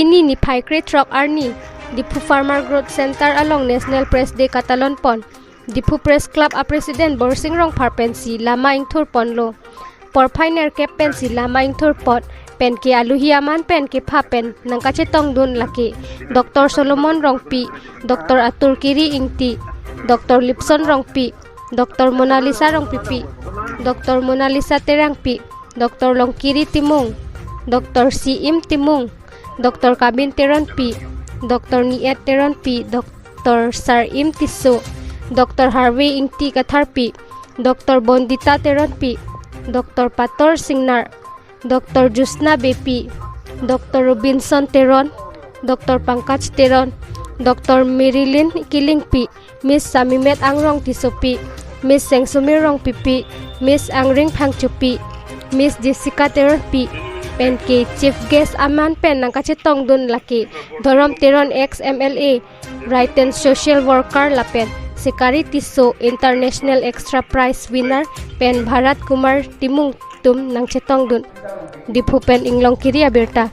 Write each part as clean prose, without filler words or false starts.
Bini ni Paikre Truck Arni, Dipu Farmer Growth Center along National Press Day Catalan Pon, Dipu Press Club a President Borsing Rong Parpensi Lama ing Thur Ponlo, Por Pioneer Kep Pensi Lama ing Thur Pot, Pen ke Aluhiaman Pen ke Papen, Nang Kacetong Dun Laki, Dr. Solomon Rongpi, Dr. Atur Kiri Ingti, Dr. Lipson Rongpi, Dr. Mona Lisa Rongpipi, Dr. Mona Lisa Terangpi, Dr. Longkiri Timung, Dr. Siim Timung, Dr. Kabin Teronpi, Dr. Niet Teronpi, Dr. Sarim Tiso, Dr. Harvey Ingti Katharpi, Dr. Bondita Teronpi, Dr. Pator Singnar, Dr. Jusna Bepi, Dr. Robinson Teron, Dr. Pankaj Teron, Dr. Marilyn Kilingpi, Miss Samimet Angrong Tisopi, Miss Sengsumir Rong Pipi, Miss Angring Pangchupi, Miss Jessica Teronpi, Pen ke Chief Guest Aman Pen Nang Kacetong Dun Laki, Dorom Teron ex MLA, Right and Social Worker Lapen, Sekari Tiso International Extra Prize Winner Pen Bharat Kumar Timung Tum Nang Chetong Dun, Dipu Pen Inglong Kiri Abirta.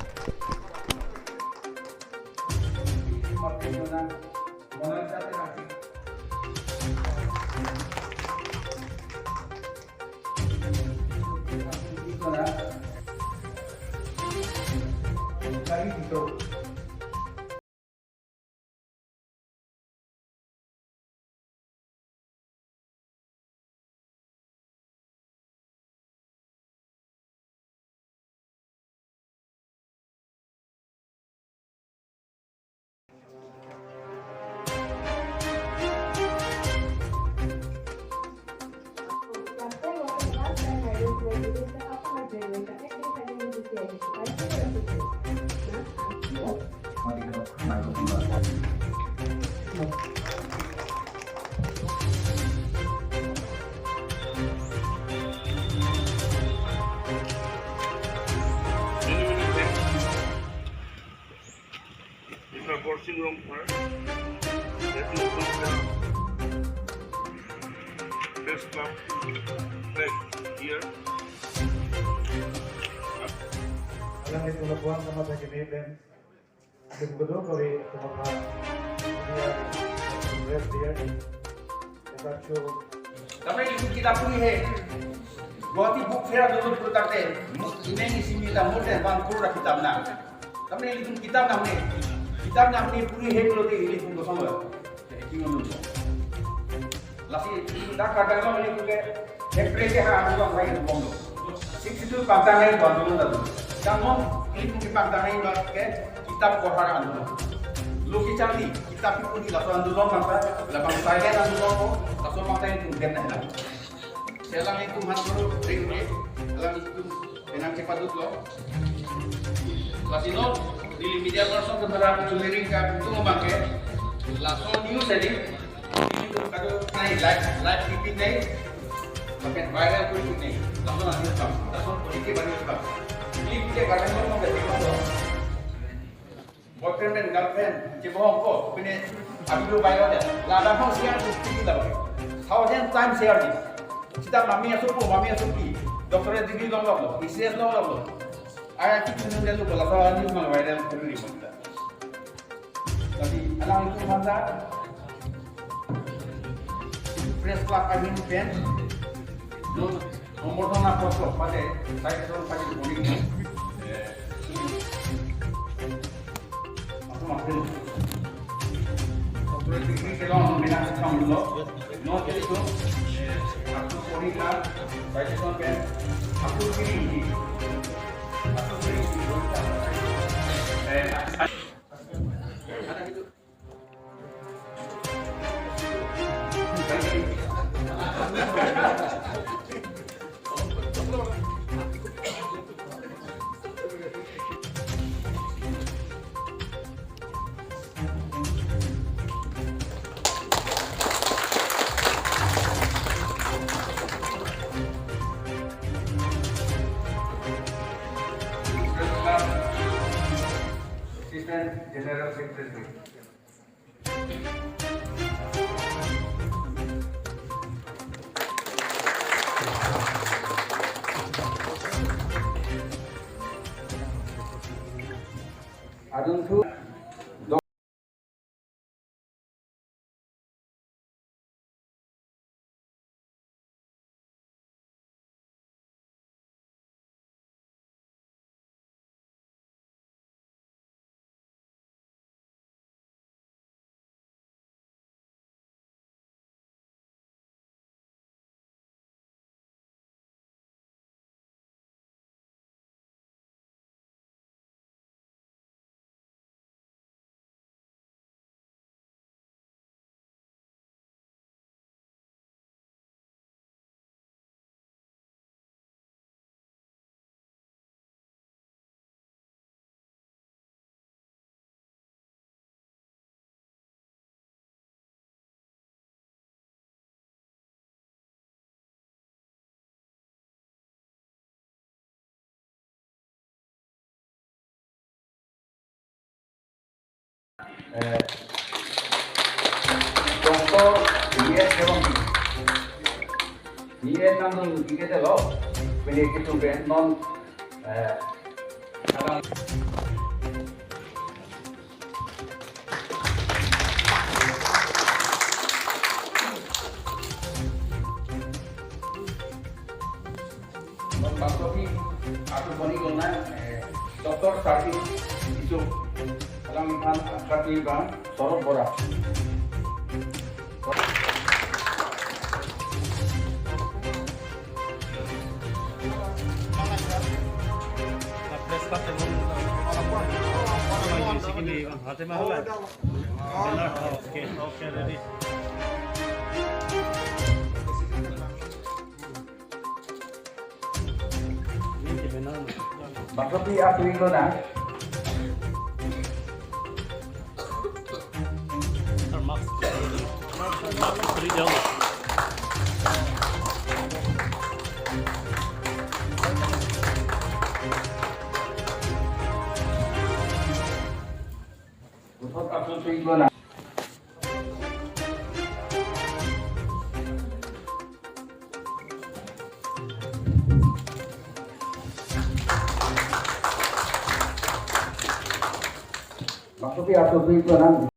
Borsing Rong Park. That is the Press Club flag here. Alam itu lakukan sama saja ini dan betul kali sama dia dapat show. Tapi kita punya he, buat ibu kira dulu berkata, ini sini kita mudah bangku rak kita menang. Tapi itu kita menang ni. Kita nak ni puri he kalau ini pun dosa mula. Jadi gimana tu? Lasi kita kadang-kadang ni tu ke ekspresi hak orang lain tu pun. Situ pangtang lain bantu tu. Jangan ini pun pangtang lain bantu ke kita koharan tu. Loki cari kita pun di lapangan tu orang apa? Lapangan saya dan tu orang, lapangan pangtang itu dia nak lagi. Selang itu masuk ring ni, selang itu dengan cepat tu. Lasi no. Di media person kebenaran juliring ka itu memakai langsung news tadi itu kado naik live TV naik pakai viral pun naik langsung nanti tak langsung politik baru tak ini kita kadang kadang mau jadi apa boyfriend dan girlfriend cebohong kok punya video viral dia lada pun share bukti kita pakai thousand times share ni kita mami asupi dokter degree long ICS long ayah kita menunggu dulu kalau soal ini memang viral perlu dibuat. Tapi alam itu mana? Press Club Admin Pen, nomor mana foto pada saya suruh pada polling. Aku makin. Dokter degree kalau menang setahun dulu, no jadi tu. Aku polling kan, saya suruh pen, aku kiri. Contoh dia seorang dia nandung kita lo, pilih itu ben non orang non basoki aku bani guna doktor sarki itu alam ikan sarki ikan sorot bora. Basoki aku itu na. Untuk aku itu na. Basoki aku itu na.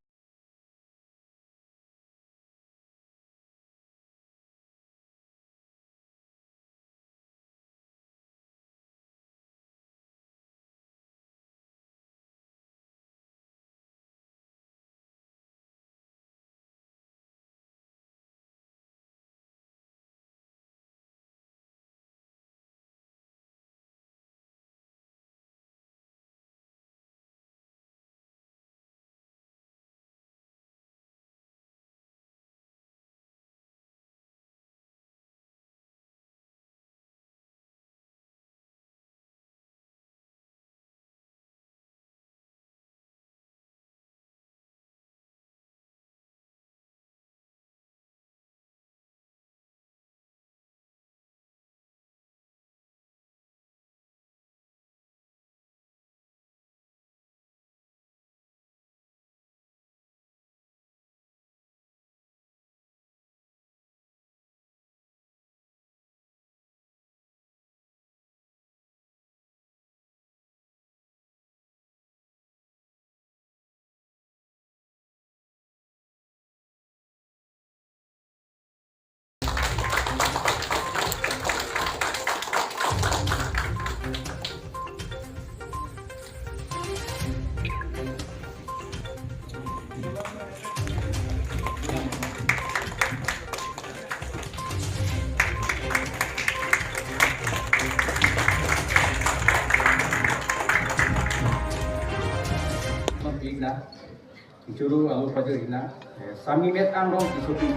Ina, disuruh lalu pada Ina, sami met ang dong disuruh